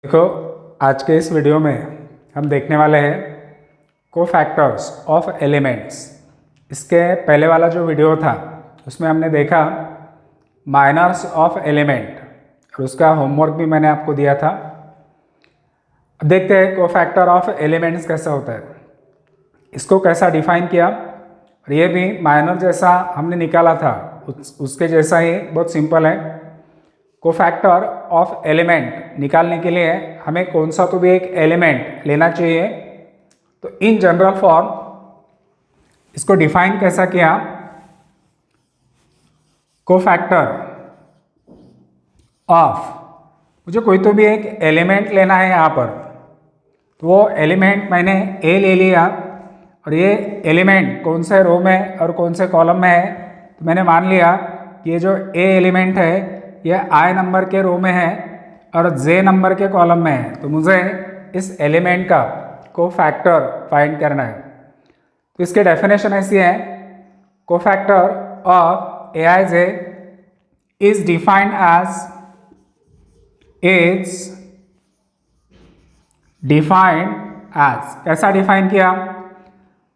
देखो, आज के इस वीडियो में हम देखने वाले हैं कोफैक्टर्स ऑफ एलिमेंट्स। इसके पहले वाला जो वीडियो था उसमें हमने देखा माइनर्स ऑफ एलिमेंट और उसका होमवर्क भी मैंने आपको दिया था। अब देखते हैं कोफैक्टर ऑफ एलिमेंट्स कैसा होता है, इसको कैसा डिफाइन किया। और ये भी माइनर जैसा हमने निकाला था उसके जैसा ही बहुत सिंपल है। कोफैक्टर ऑफ एलिमेंट निकालने के लिए हमें कौन सा तो भी एक एलिमेंट लेना चाहिए। तो इन जनरल फॉर्म इसको डिफाइन कैसा किया, कोफैक्टर ऑफ, मुझे कोई तो भी एक एलिमेंट लेना है यहाँ पर, तो वो एलिमेंट मैंने ए ले लिया और ये एलिमेंट कौन से रो में और कौन से कॉलम में है, तो मैंने मान लिया कि ये जो ए एलिमेंट है ये आई नंबर के रो में है और जे नंबर के कॉलम में है। तो मुझे इस एलिमेंट का कोफैक्टर फाइंड करना है। तो इसके डेफिनेशन ऐसी है, cofactor of a i j is defined as कैसा डिफाइन किया,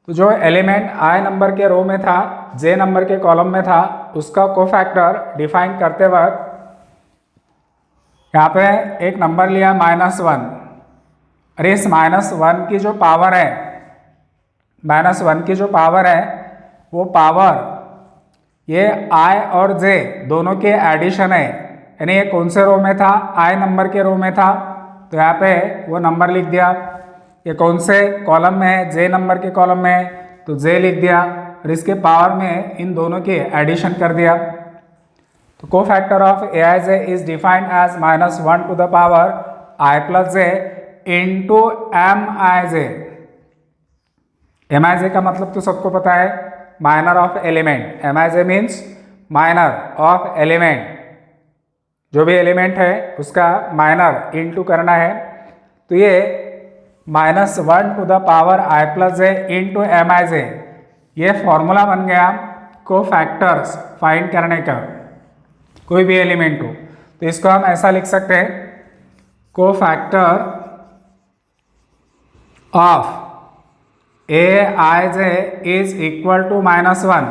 तो जो एलिमेंट आई नंबर के रो में था, जे नंबर के कॉलम में था, उसका कोफैक्टर डिफाइन करते वक्त यहाँ पे एक नंबर लिया -1। और इस -1 की जो पावर है, -1 की जो पावर है वो पावर ये आई और जे दोनों के एडिशन है। यानी ये कौन से रो में था, आई नंबर के रो में था, तो यहाँ पे वो नंबर लिख दिया। ये कौन से कॉलम में है, जे नंबर के कॉलम में है, तो जे लिख दिया और इसके पावर में इन दोनों के एडिशन कर दिया। तो cofactor of a i j is defined as -1 to the power i plus j into m i j. M i j का मतलब तो सबको पता है, minor of element. M i j means minor of element, जो भी element है उसका माइनर इंटू करना है। तो ये -1 to the power i plus j into m i j, ये फॉर्मूला बन गया कोफैक्टर्स फाइंड करने का, कोई भी एलिमेंट हो। तो इसको हम ऐसा लिख सकते हैं, cofactor of a i j is equal to -1।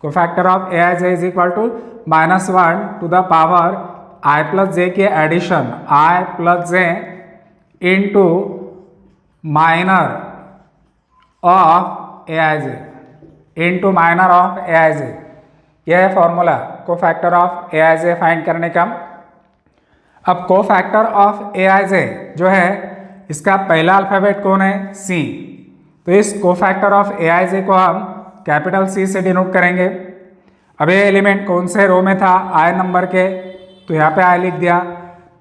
Cofactor of a i j is equal to -1 to the power i plus j के addition, i plus j into minor of a i j, into minor of a i j. यह है formula cofactor of a i j find करने का। अब cofactor of a i जे जो है इसका पहला अल्फाबेट कौन है, सी। तो इस कोफैक्टर ऑफ ए आई जे को हम कैपिटल सी से डिनोट करेंगे। अब ये एलिमेंट कौन से रो में था, आई नंबर के, तो यहाँ पे आई लिख दिया।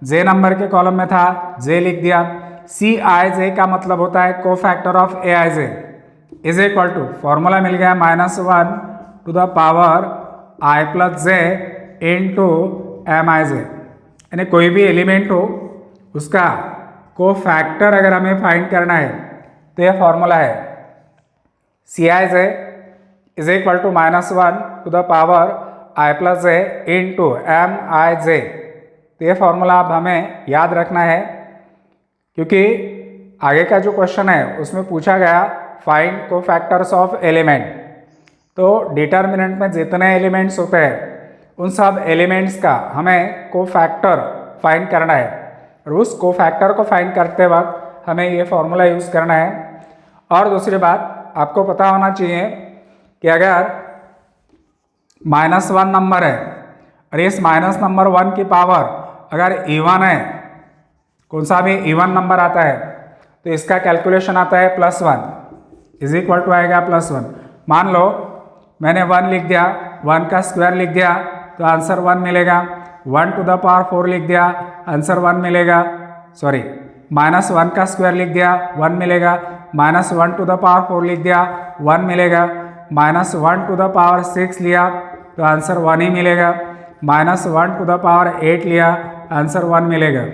जे नंबर के कॉलम में था, जे लिख दिया। सी आई जे का मतलब होता है cofactor of a i j is equal to, formula मिल गया -1 to the power i plus j into m i j. यानी कोई भी एलिमेंट हो उसका कोफैक्टर अगर हमें फाइंड करना है तो यह फॉर्मूला है, c i j is equal to -1 to the power i plus j into m i j. तो ये फॉर्मूला अब हमें याद रखना है, क्योंकि आगे का जो क्वेश्चन है उसमें पूछा गया फाइंड कोफैक्टर्स ऑफ एलिमेंट। तो डिटर्मिनेंट में जितने एलिमेंट्स होते हैं उन सब एलिमेंट्स का हमें कोफैक्टर फाइंड करना है, और उस कोफैक्टर को फाइंड करते वक्त हमें ये फॉर्मूला यूज़ करना है। और दूसरी बात आपको पता होना चाहिए कि अगर -1 नंबर है और इस -1 की पावर अगर इवन है, कौन सा भी इवन नंबर आता है, तो इसका कैलकुलेशन आता है +1 इज इक्वल टू आएगा +1। मान लो मैंने 1 लिख दिया, 1 का स्क्वायर लिख दिया तो आंसर 1 मिलेगा। 1 टू द पावर 4 लिख दिया, आंसर 1 मिलेगा। सॉरी, -1 का स्क्वायर लिख दिया, 1 मिलेगा। -1 टू द पावर 4 लिख दिया, 1 मिलेगा। -1 टू द पावर 6 लिया तो आंसर 1 ही मिलेगा। -1 टू द पावर 8 लिया, आंसर 1 मिलेगा।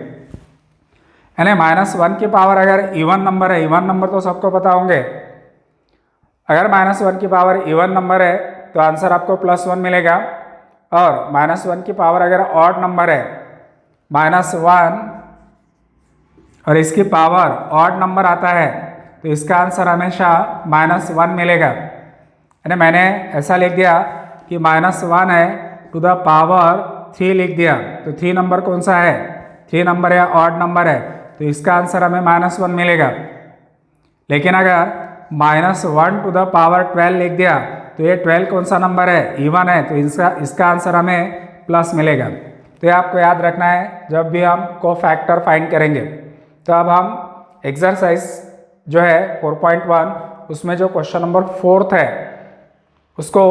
यानी -1 की पावर अगर इवन नंबर है, इवन नंबर तो सबको पता होंगे, अगर -1 की पावर इवन नंबर है तो आंसर आपको +1 मिलेगा। और -1 की पावर अगर ऑड नंबर है, -1 और इसकी पावर ऑड नंबर आता है तो इसका आंसर हमेशा -1 मिलेगा। यानी मैंने ऐसा लिख दिया कि -1 है टू द पावर 3 लिख दिया, तो 3 नंबर कौन सा है, 3 नंबर है, ऑड नंबर है, तो इसका आंसर हमें -1 मिलेगा। लेकिन अगर -1 टू द पावर 12 लिख दिया तो ये 12 कौन सा नंबर है, इवन है, तो इसका आंसर हमें प्लस मिलेगा। तो ये आपको याद रखना है जब भी हम कोफैक्टर फाइंड करेंगे। तो अब हम एक्सरसाइज जो है 4.1 उसमें जो क्वेश्चन नंबर 4 है उसको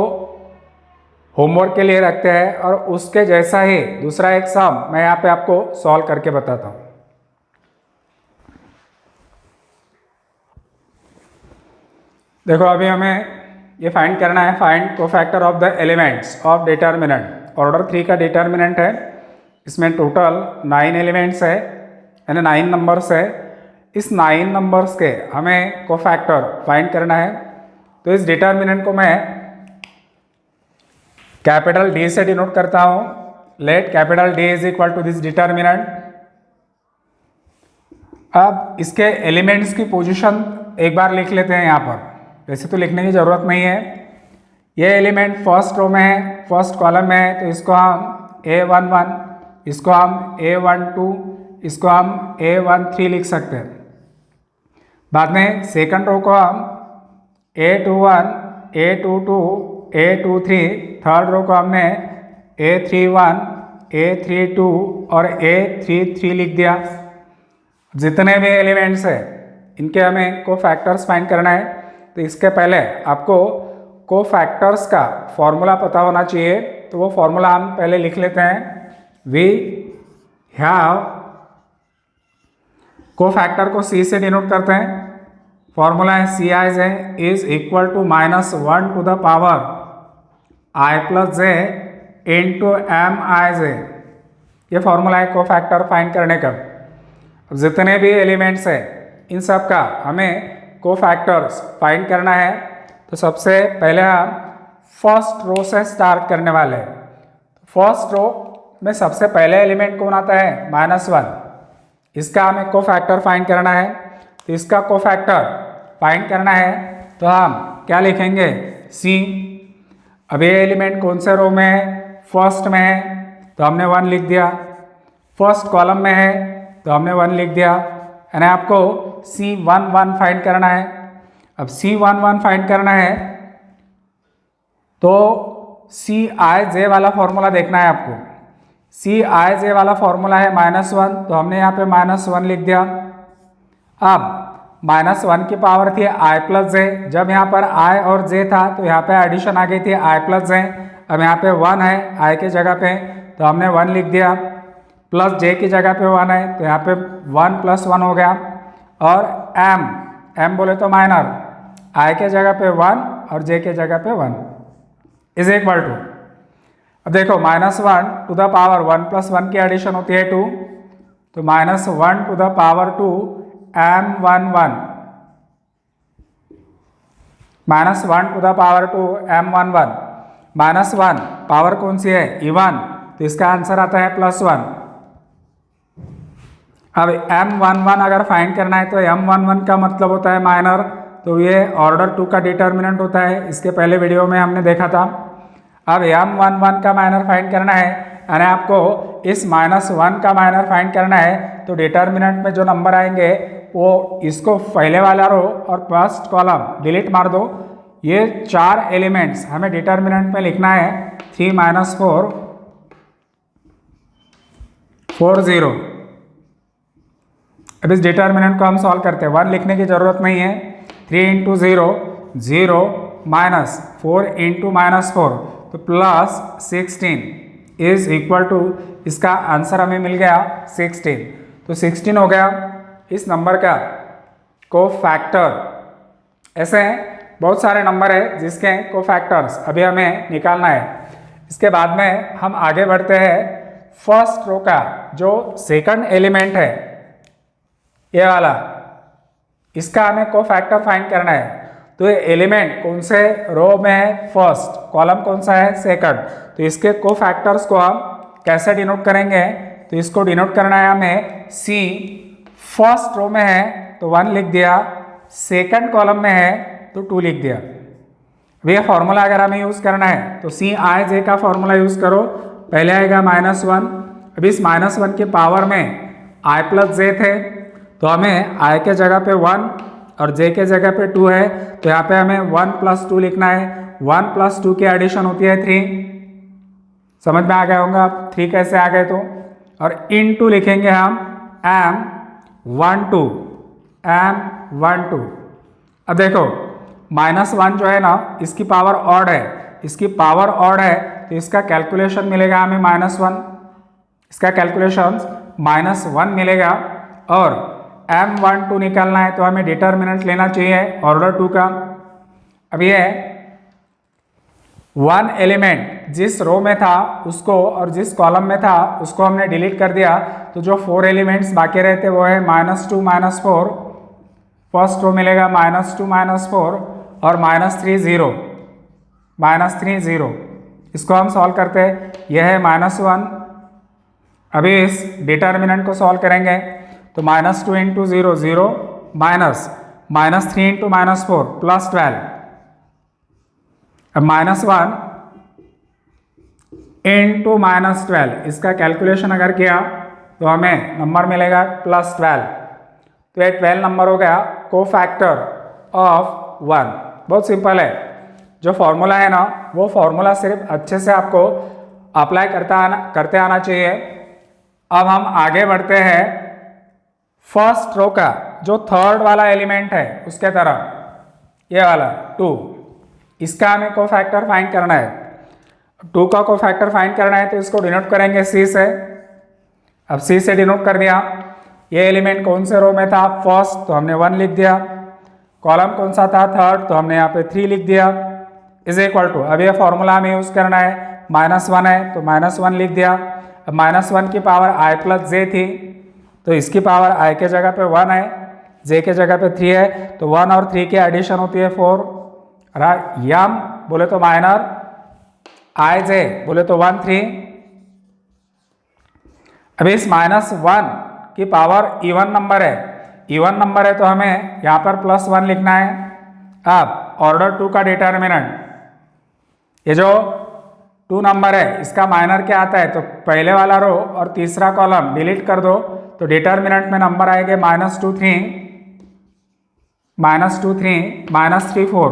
होमवर्क के लिए रखते हैं और उसके जैसा ही दूसरा एक सम मैं यहाँ पे आपको सॉल्व करके बताता हूँ। देखो अभी हमें ये फाइंड करना है, find cofactor of the elements of determinant. Order 3 का डिटर्मिनेंट है, इसमें टोटल 9 एलिमेंट्स है यानी 9 नंबर्स है। इस 9 नंबर्स के हमें कोफैक्टर फाइंड करना है। तो इस डिटर्मिनेंट को मैं कैपिटल डी से डिनोट करता हूँ। Let capital D is equal to this determinant. अब इसके एलिमेंट्स की पोजीशन एक बार लिख लेते हैं यहाँ पर, वैसे तो लिखने की ज़रूरत नहीं है। ये एलिमेंट फर्स्ट रो में है, फर्स्ट कॉलम में है, तो इसको हम A11, इसको हम A12, इसको हम A13 लिख सकते हैं। बाद में सेकंड रो को हम A21, A22, A23, third row को हमने A31, A32 और A33 लिख दिया। जितने भी एलिमेंट्स है इनके हमें कोफैक्टर्स फाइंड करना है। तो इसके पहले आपको कोफैक्टर्स का फॉर्मूला पता होना चाहिए, तो वो फॉर्मूला हम पहले लिख लेते हैं। वी हैव, कोफैक्टर को C से डिनोट करते हैं। फॉर्मूला है Cij is equal to -1 to the power I + j into Mij। ये फॉर्मूला है कोफैक्टर फाइंड करने का। अब जितने भी एलिमेंट्स है इन सब का हमें कोफैक्टर्स फाइंड करना है। तो सबसे पहले हम फर्स्ट रो से स्टार्ट करने वाले हैं। फर्स्ट रो में सबसे पहले एलिमेंट कौन आता है, -1। इसका हमें कोफैक्टर फाइंड करना है। तो इसका कोफैक्टर फाइंड करना है तो हम क्या लिखेंगे, C। अब ये एलिमेंट कौन से रो में है, फर्स्ट में है, तो हमने 1 लिख दिया। फर्स्ट कॉलम में है तो हमने 1 लिख दिया। यानी आपको C11 फाइंड करना है। अब C11 फाइंड करना है तो Cij वाला फॉर्मूला देखना है आपको। Cij वाला फॉर्मूला है -1, तो हमने यहाँ पे -1 लिख दिया। अब -1 की पावर थी I + j, जब यहाँ पर I और j था तो यहाँ पे एडिशन आ गई थी I + j। अब यहाँ पे 1 है I के जगह पे, तो हमने 1 लिख दिया। प्लस j की जगह पे 1 है तो यहाँ पे 1 + 1 हो गया। और m बोले तो माइनर, I के जगह पे 1 और j के जगह पे 1 इज इक्वल टू, अब देखो -1 टू द पावर 1 + 1 की एडिशन होती है 2, तो -1 to the power 2 m11, -1 to the power 2 m11। -1 power कौन सी है, इवन, तो इसका आंसर आता है +1। अब m11 अगर फाइंड करना है तो m11 का मतलब होता है माइनर, तो ये ऑर्डर 2 का डिटर्मिनेंट होता है, इसके पहले वीडियो में हमने देखा था। अब m11 का माइनर फाइंड करना है, यानी आपको इस -1 का माइनर फाइंड करना है। तो डिटर्मिनेंट में जो नंबर आएंगे वो इसको पहले वाला रो और फर्स्ट कॉलम डिलीट मार दो। ये 4 एलिमेंट्स हमें डिटर्मिनेंट में लिखना है, 3 - 4 4 0। अब इस डिटर्मिनेंट को हम सॉल्व करते हैं, 1 लिखने की जरूरत नहीं है। 3 × 0 0 -4 × -4 तो +16 इज इक्वल टू, इसका आंसर हमें मिल गया 16। तो 16 हो गया इस नंबर का कोफैक्टर। ऐसे बहुत सारे नंबर है जिसके कोफैक्टर्स अभी हमें निकालना है। इसके बाद में हम आगे बढ़ते हैं। फर्स्ट रो का जो सेकंड एलिमेंट है ये वाला, इसका हमें कोफैक्टर फाइंड करना है। तो ये एलिमेंट कौन से रो में है, फर्स्ट, कॉलम कौन सा है, सेकंड। तो इसके कोफैक्टर्स को हम कैसे डिनोट करेंगे, तो इसको डिनोट करना है हमें C फर्स्ट रो में है तो 1 लिख दिया, सेकंड कॉलम में है तो 2 लिख दिया। ये फॉर्मूला अगर हमें यूज़ करना है तो सी आई जे का फॉर्मूला यूज़ करो। पहले आएगा -1। अब इस -1 के पावर में आई प्लस जे थे तो हमें आई के जगह पे 1 और जे के जगह पे 2 है तो यहाँ पे हमें 1 + 2 लिखना है। 1 + 2 की एडिशन होती है 3। समझ में आ गया होगा आप 3 कैसे आ गए तो। और * लिखेंगे हम m12 m12। अब देखो -1 जो है ना इसकी पावर ऑड है, इसकी पावर ऑड है तो इसका कैलकुलेशन मिलेगा हमें -1, इसका कैलकुलेशन -1 मिलेगा। और m12 निकालना है तो हमें डिटर्मिनेंट लेना चाहिए ऑर्डर 2 का। अब ये 1 एलिमेंट जिस रो में था उसको और जिस कॉलम में था उसको हमने डिलीट कर दिया तो जो 4 एलिमेंट्स बाकी रहते वो है -2 -4। फर्स्ट रो मिलेगा -2 -4 और -3 0 -3 0। इसको हम सॉल्व करते हैं, यह है -1। अभी इस डिटर्मिनेंट को सॉल्व करेंगे तो -2 × 0 0 -3 × -4 +12। अब -1 × -12 इसका कैलकुलेशन अगर किया तो हमें नंबर मिलेगा +12। तो ये 12 नंबर हो गया कोफैक्टर ऑफ 1। बहुत सिंपल है। जो फॉर्मूला है ना वो फॉर्मूला सिर्फ अच्छे से आपको अप्लाई करते आना चाहिए। अब हम आगे बढ़ते हैं फर्स्ट रो का जो थर्ड वाला एलिमेंट है उसके तरफ, ये वाला 2। इसका हमें कोफैक्टर फाइंड करना है। 2 का कोफैक्टर फाइंड करना है तो इसको डिनोट करेंगे C से। अब C से डिनोट कर दिया। ये एलिमेंट कौन से रो में था, फर्स्ट, तो हमने 1 लिख दिया। कॉलम कौन सा था, थर्ड, तो हमने यहाँ पे 3 लिख दिया। इज इक्वल टू, अब ये फॉर्मूला हमें यूज़ करना है, -1 है तो -1 लिख दिया। अब -1 की पावर आई प्लस जे थी तो इसकी पावर आई के जगह पे 1 है, जे के जगह पे 3 है तो 1 और 3 की एडिशन होती है 4। यम बोले तो माइनर, आई जे बोले तो 1 3। अब इस -1 की पावर इवन नंबर है, इवन नंबर है तो हमें यहाँ पर +1 लिखना है। अब ऑर्डर 2 का डिटर्मिनेंट, ये जो 2 नंबर है इसका माइनर क्या आता है तो पहले वाला रो और तीसरा कॉलम डिलीट कर दो तो डिटर्मिनेंट में नंबर आएंगे -2 3 -3 4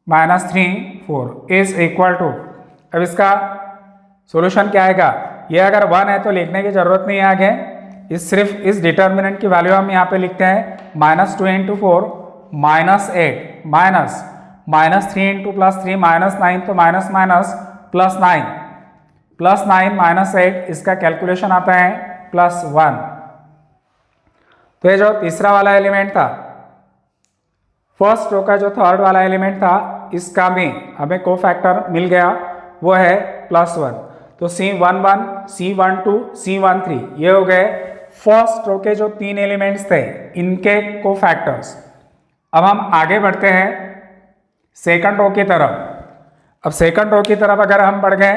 -3 4 इज इक्वल टू। अब इसका सॉल्यूशन क्या आएगा, ये अगर 1 है तो लिखने की जरूरत नहीं है आगे, सिर्फ इस डिटर्मिनेंट की वैल्यू हम यहाँ पे लिखते हैं -2 × 4 -8 -3 × +3 -9 तो +9 -8 इसका कैलकुलेशन आता है +1। तो ये जो तीसरा वाला एलिमेंट था, फर्स्ट रो का जो थर्ड वाला एलिमेंट था, इसका भी हमें कोफैक्टर मिल गया, वो है +1। तो C11 C12 C13 ये हो गए फर्स्ट रो के जो 3 एलिमेंट्स थे इनके कोफैक्टर्स। अब हम आगे बढ़ते हैं सेकंड रो की तरफ। अब सेकंड रो की तरफ अगर हम बढ़ गए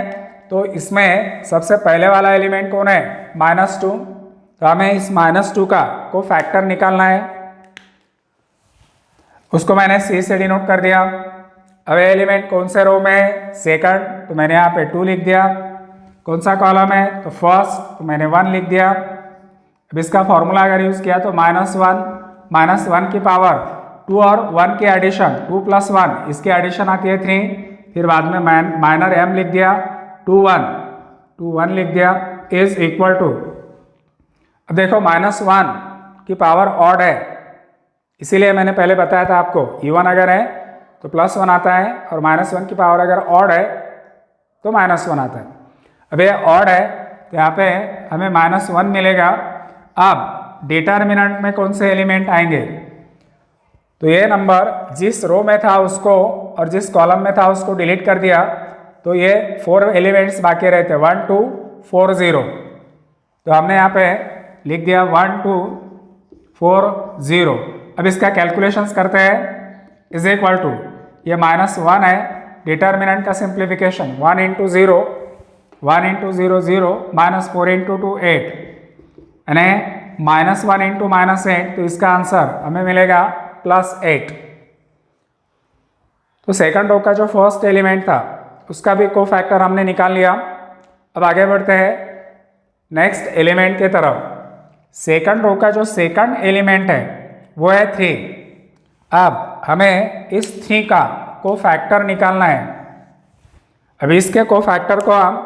तो इसमें सबसे पहले वाला एलिमेंट कौन है, -2। तो हमें इस -2 का कोफैक्टर निकालना है, उसको मैंने C से डिनोट कर दिया। अब एलिमेंट कौन से रो में है, सेकंड, तो मैंने यहाँ पे 2 लिख दिया। कौन सा कॉलम है तो फर्स्ट, तो मैंने 1 लिख दिया। अब इसका फॉर्मूला अगर यूज़ किया तो -1 की पावर 2 और 1 की एडिशन 2 + 1 इसकी एडिशन आती है 3, फिर बाद में माइनर m लिख दिया, 2 1 लिख दिया इज इक्वल टू। अब देखो -1 की पावर ऑड है, इसीलिए मैंने पहले बताया था आपको इवन अगर है तो +1 आता है और -1 की पावर अगर ऑड है तो -1 आता है। अब ये ऑड है तो यहाँ पे हमें -1 मिलेगा। अब डिटर्मिनेंट में कौन से एलिमेंट आएंगे, तो ये नंबर जिस रो में था उसको और जिस कॉलम में था उसको डिलीट कर दिया तो ये 4 एलिमेंट्स बाकी रहते 1 2 4 0। तो हमने यहाँ पे लिख दिया 1 2 4 0। अब इसका कैलकुलेशंस करते हैं, इज इक्वल टू, ये -1 है, डिटर्मिनेंट का सिंप्लीफिकेशन 1 × 0 0 -4 × 2 8 यानी -1 इंटू -8, तो इसका आंसर हमें मिलेगा +8। तो सेकंड रो का जो फर्स्ट एलिमेंट था उसका भी कोफैक्टर हमने निकाल लिया। अब आगे बढ़ते हैं नेक्स्ट एलिमेंट के तरफ। सेकंड रो का जो सेकंड एलिमेंट है वो है 3। अब हमें इस 3 का कोफैक्टर निकालना है। अब इसके कोफैक्टर को हम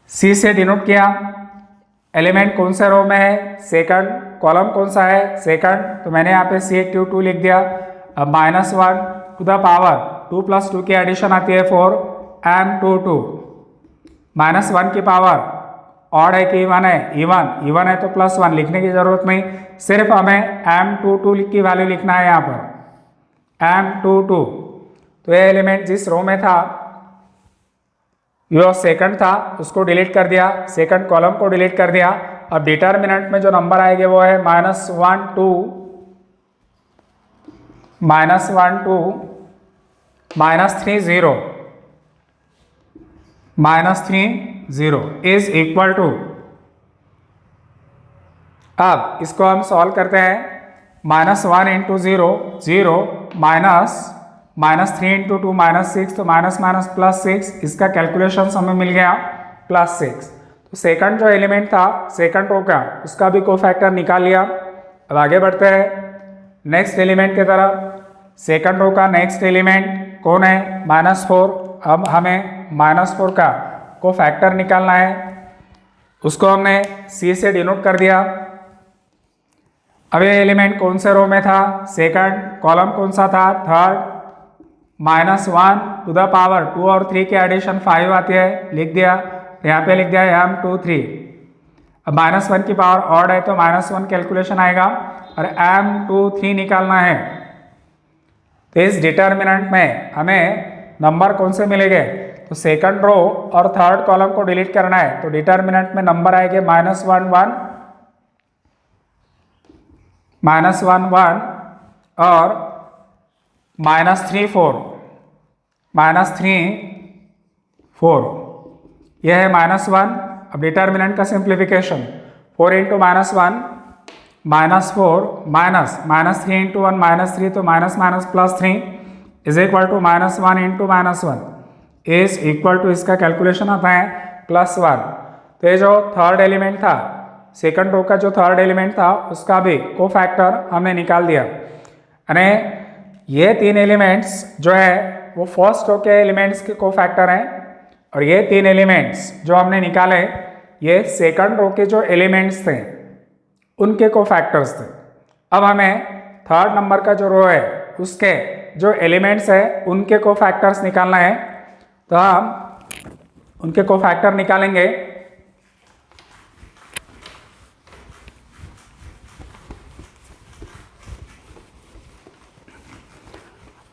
C से डिनोट किया। एलिमेंट कौन से रो में है? सेकंड। कॉलम कौन सा है? सेकंड। तो मैंने यहाँ पे C2 लिख दिया। अब -1 टू द पावर 2 + 2 की एडिशन आती है 4 m22। -1 की पावर ऑड है कि इवन है? इवन है तो +1 लिखने की जरूरत नहीं, सिर्फ हमें m22 की वैल्यू लिखना है यहाँ पर m22। तो ये एलिमेंट जिस रो में था जो सेकंड था उसको डिलीट कर दिया, सेकंड कॉलम को डिलीट कर दिया। अब डिटर्मिनेंट में जो नंबर आएंगे वो है -1 2 -1 2 -3 0 -3 0 इज इक्वल टू। अब इसको हम सॉल्व करते हैं। -1 इंटू 0 0 -3 इंटू 2 -6, तो +6। इसका कैलकुलेशन हमें मिल गया +6। तो सेकंड जो एलिमेंट था सेकंड रो का उसका भी कोफैक्टर निकाल लिया। अब आगे बढ़ते हैं नेक्स्ट एलिमेंट की तरफ। सेकंड रो का नेक्स्ट एलिमेंट कौन है? -4। अब हमें -4 का कोफैक्टर निकालना है। उसको हमने C से डिनोट कर दिया। अब ये एलिमेंट कौन से रो में था? सेकंड। कॉलम कौन सा था? थर्ड। -1 टू द पावर 2 और 3 की एडिशन 5 आती है, लिख दिया। यहाँ पे लिख दिया m23। अब -1 की पावर ऑड है तो -1 कैलकुलेशन आएगा और m23 निकालना है। तो इस डिटर्मिनेंट में हमें नंबर कौन से मिलेंगे? तो सेकंड रो और थर्ड कॉलम को डिलीट करना है, तो डिटर्मिनेंट में नंबर आएंगे -1 1 और -3 4 यह है -1। अब डिटर्मिनेंट का सिंप्लीफिकेशन 4 इंटू -1 -4 -3 इंटू 1 -3, तो +3 is equal to -1 into -1 is equal to, इसका कैलकुलेशन आता है +1। तो ये जो थर्ड एलिमेंट था सेकंड रो का जो थर्ड एलिमेंट था उसका भी कोफैक्टर हमने निकाल दिया। यानी ये 3 एलिमेंट्स जो है वो फर्स्ट रो के एलिमेंट्स के कोफैक्टर हैं और ये 3 एलिमेंट्स जो हमने निकाले ये सेकंड रो के जो एलिमेंट्स थे उनके कोफैक्टर्स थे। अब हमें थर्ड नंबर का जो रो है उसके जो एलिमेंट्स है उनके कोफैक्टर्स निकालना है। तो हम उनके कोफैक्टर निकालेंगे।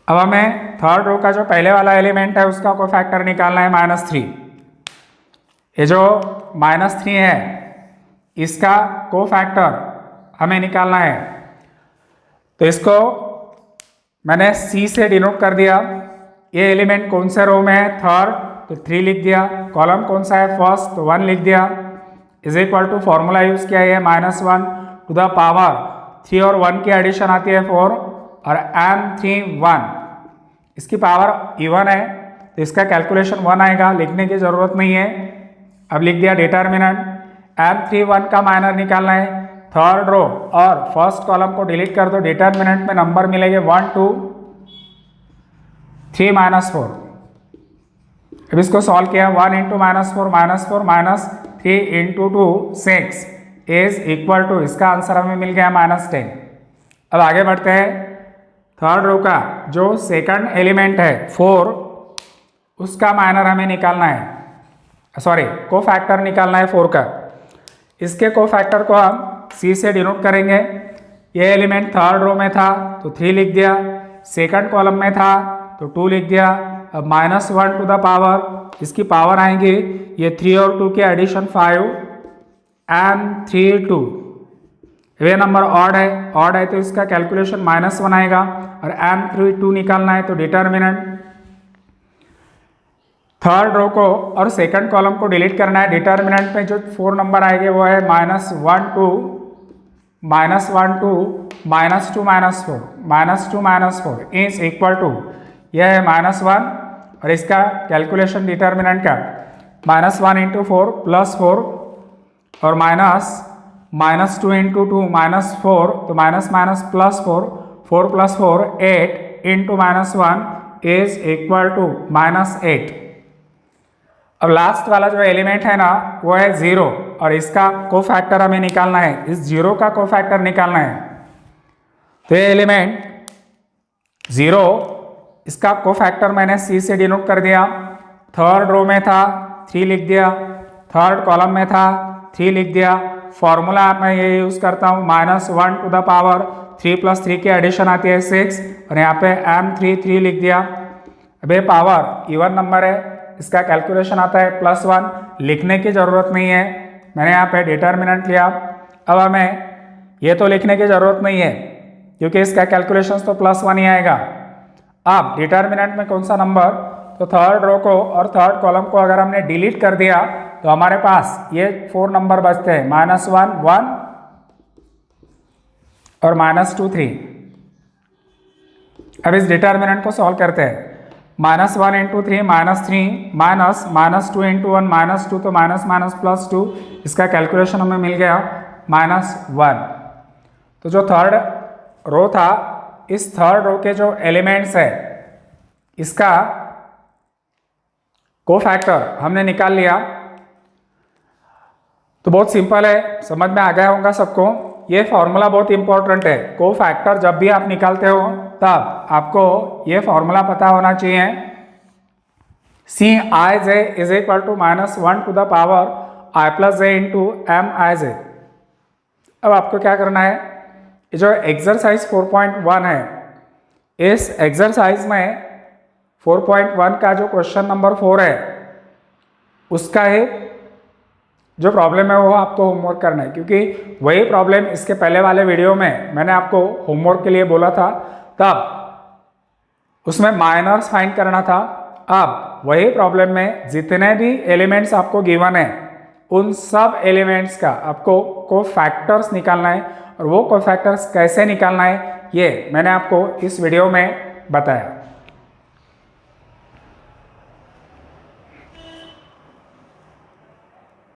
अब हमें थर्ड रो का जो पहले वाला एलिमेंट है उसका कोफैक्टर निकालना है -3। ये जो -3 है इसका कोफैक्टर हमें निकालना है। तो इसको मैंने C से डिनोट कर दिया। ये एलिमेंट कौन से रो में है? थर्ड, तो 3 लिख दिया। कॉलम कौन सा है? फर्स्ट, तो 1 लिख दिया। Is equal to formula use किया है -1 टू द पावर 3 और 1 की एडिशन आती है 4 और m31 इसकी पावर इवन है तो इसका कैलकुलेशन 1 आएगा, लिखने की जरूरत नहीं है। अब लिख दिया डिटर्मिनेंट। m31 का माइनर निकालना है। थर्ड रो और फर्स्ट कॉलम को डिलीट कर दो, डिटर्मिनेंट में नंबर मिलेंगे 1 2 3 -4। अब इसको सॉल्व किया 1 into -4 -3 into 2 6 is equal to, इसका आंसर हमें मिल गया -10। अब आगे बढ़ते हैं। थर्ड रो का जो सेकंड एलिमेंट है 4 उसका माइनर हमें निकालना है, सॉरी कोफैक्टर निकालना है 4 का। इसके कोफैक्टर को हम C से डिनोट करेंगे। ये एलिमेंट थर्ड रो में था तो 3 लिख दिया, सेकंड कॉलम में था तो 2 लिख दिया। अब -1 टू द पावर इसकी पावर आएंगी ये 3 और 2 की एडिशन 5 m32। ये नंबर ऑड है तो इसका कैलकुलेशन -1 आएगा और m32 निकालना है। तो डिटर्मिनेंट थर्ड रो को और सेकंड कॉलम को डिलीट करना है। डिटर्मिनेंट में जो 4 नंबर आएंगे वो है -1 2 -1 2 -2 -4 -2 -4 इज इक्वल टू, यह है -1 और इसका कैलकुलेशन डिटर्मिनेंट का -1 इंटू 4 +4 और -2 इंटू 2 -4, तो +4 4 + 4 8 इंटू -1 इज इक्वल टू -8। अब लास्ट वाला जो एलिमेंट है ना वो है 0 और इसका कोफैक्टर हमें निकालना है, इस 0 का कोफैक्टर निकालना है। तो ये एलिमेंट 0, इसका कोफैक्टर मैंने C से डिनोट कर दिया। थर्ड रो में था 3 लिख दिया, थर्ड कॉलम में था 3 लिख दिया। फॉर्मूला मैं ये यूज़ करता हूँ -1 टू द पावर 3 + 3 की एडिशन आती है 6 और यहाँ पे m3 लिख दिया। अब ये पावर इवन नंबर है, इसका कैलकुलेशन आता है +1, लिखने की ज़रूरत नहीं है, मैंने यहाँ पे डिटर्मिनेंट लिया। अब हमें ये तो लिखने की ज़रूरत नहीं है क्योंकि इसका कैलकुलेशन तो +1 ही आएगा। अब डिटर्मिनेंट में कौन सा नंबर, तो थर्ड रो को और थर्ड कॉलम को अगर हमने डिलीट कर दिया तो हमारे पास ये 4 नंबर बचते हैं, -1 1 और -2 3। अब इस डिटर्मिनेंट को सॉल्व करते हैं। -1 इंटू 3 -3 -2 इंटू 1 -2, तो +2, इसका कैलकुलेशन हमें मिल गया -1। तो जो थर्ड रो था, इस थर्ड रो के जो एलिमेंट्स है इसका कोफैक्टर हमने निकाल लिया। तो बहुत सिंपल है, समझ में आ गया होगा सबको। ये फॉर्मूला बहुत इंपॉर्टेंट है, कोफैक्टर जब भी आप निकालते हो तब आपको ये फॉर्मूला पता होना चाहिए। Cij is equal to -1 to the power i + j into Mij। अब आपको क्या करना है, ये जो एक्सरसाइज 4.1 है, इस एक्सरसाइज में 4.1 का जो क्वेश्चन नंबर 4 है उसका ही जो प्रॉब्लम है वो आपको होमवर्क करना है, क्योंकि वही प्रॉब्लम इसके पहले वाले वीडियो में मैंने आपको होमवर्क के लिए बोला था, तब उसमें माइनर्स फाइंड करना था। अब वही प्रॉब्लम में जितने भी एलिमेंट्स आपको गिवन है उन सब एलिमेंट्स का आपको कोफैक्टर्स निकालना है, और वो कोफैक्टर्स कैसे निकालना है ये मैंने आपको इस वीडियो में बताया।